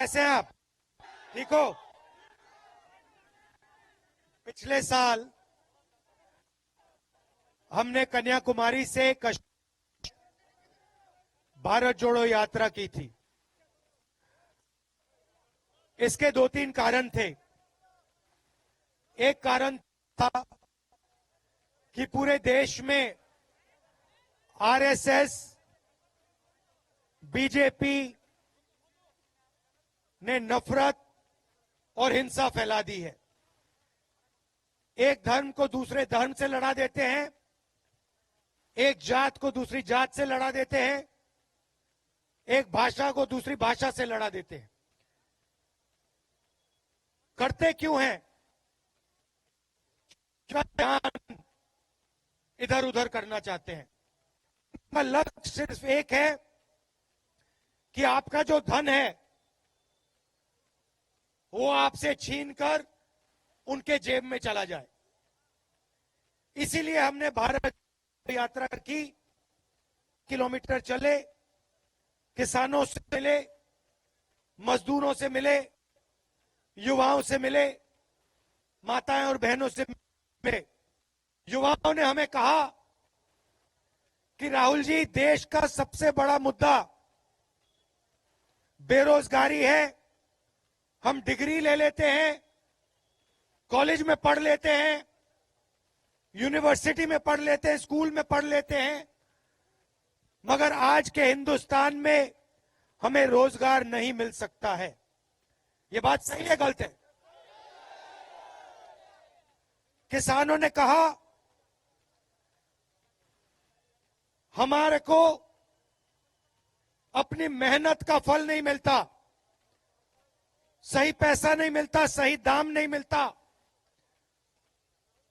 कैसे हैं आप? ठीक हो? पिछले साल हमने कन्याकुमारी से भारत जोड़ो यात्रा की थी। इसके 2-3 कारण थे। एक कारण था कि पूरे देश में आरएसएस, बीजेपी ने नफरत और हिंसा फैला दी है। एक धर्म को दूसरे धर्म से लड़ा देते हैं, एक जात को दूसरी जात से लड़ा देते हैं, एक भाषा को दूसरी भाषा से लड़ा देते हैं। करते क्यों हैं? ध्यान इधर उधर करना चाहते हैं। उनका लक्ष्य सिर्फ एक है कि आपका जो धन है वो आपसे छीनकर उनके जेब में चला जाए। इसीलिए हमने भारत यात्रा की। किलोमीटर चले, किसानों से मिले, मजदूरों से मिले, युवाओं से मिले, माताएं और बहनों से मिले। युवाओं ने हमें कहा कि राहुल जी, देश का सबसे बड़ा मुद्दा बेरोजगारी है। हम डिग्री ले लेते हैं, कॉलेज में पढ़ लेते हैं, यूनिवर्सिटी में पढ़ लेते हैं, स्कूल में पढ़ लेते हैं, मगर आज के हिंदुस्तान में हमें रोजगार नहीं मिल सकता है। ये बात सही है, गलत है? किसानों ने कहा हमारे को अपनी मेहनत का फल नहीं मिलता, सही पैसा नहीं मिलता, सही दाम नहीं मिलता।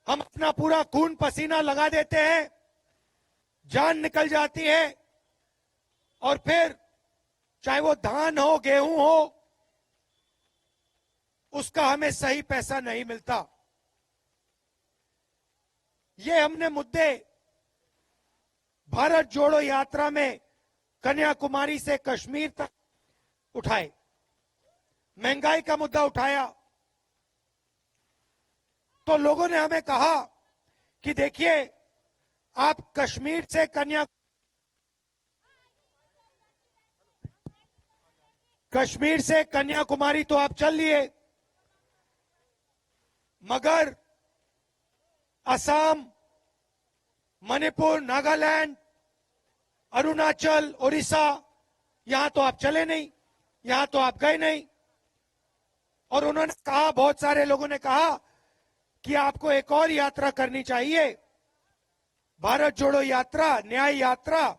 हम अपना पूरा खून पसीना लगा देते हैं, जान निकल जाती है, और फिर चाहे वो धान हो, गेहूं हो, उसका हमें सही पैसा नहीं मिलता। ये हमने मुद्दे भारत जोड़ो यात्रा में कन्याकुमारी से कश्मीर तक उठाए। महंगाई का मुद्दा उठाया तो लोगों ने हमें कहा कि देखिए, आप कश्मीर से कन्याकुमारी तो आप चल लिए, मगर असम, मणिपुर, नागालैंड, अरुणाचल, उड़ीसा, यहां तो आप चले नहीं, यहां तो आप गए नहीं। और उन्होंने कहा, बहुत सारे लोगों ने कहा कि आपको एक और यात्रा करनी चाहिए, भारत जोड़ो यात्रा, न्याय यात्रा,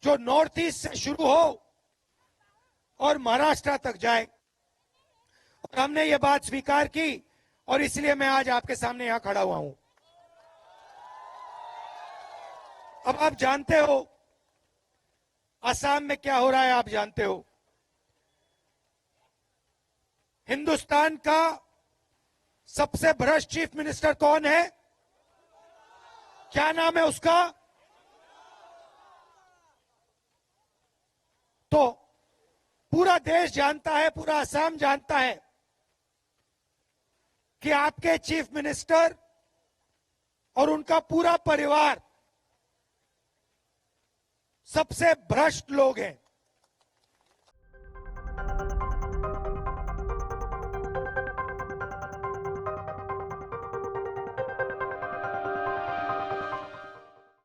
जो नॉर्थ ईस्ट से शुरू हो और महाराष्ट्र तक जाए। और हमने ये बात स्वीकार की और इसलिए मैं आज आपके सामने यहां खड़ा हुआ हूं। अब आप जानते हो असम में क्या हो रहा है, आप जानते हो। हिंदुस्तान का सबसे भ्रष्ट चीफ मिनिस्टर कौन है? क्या नाम है उसका? तो पूरा देश जानता है, पूरा असम जानता है कि आपके चीफ मिनिस्टर और उनका पूरा परिवार सबसे भ्रष्ट लोग हैं।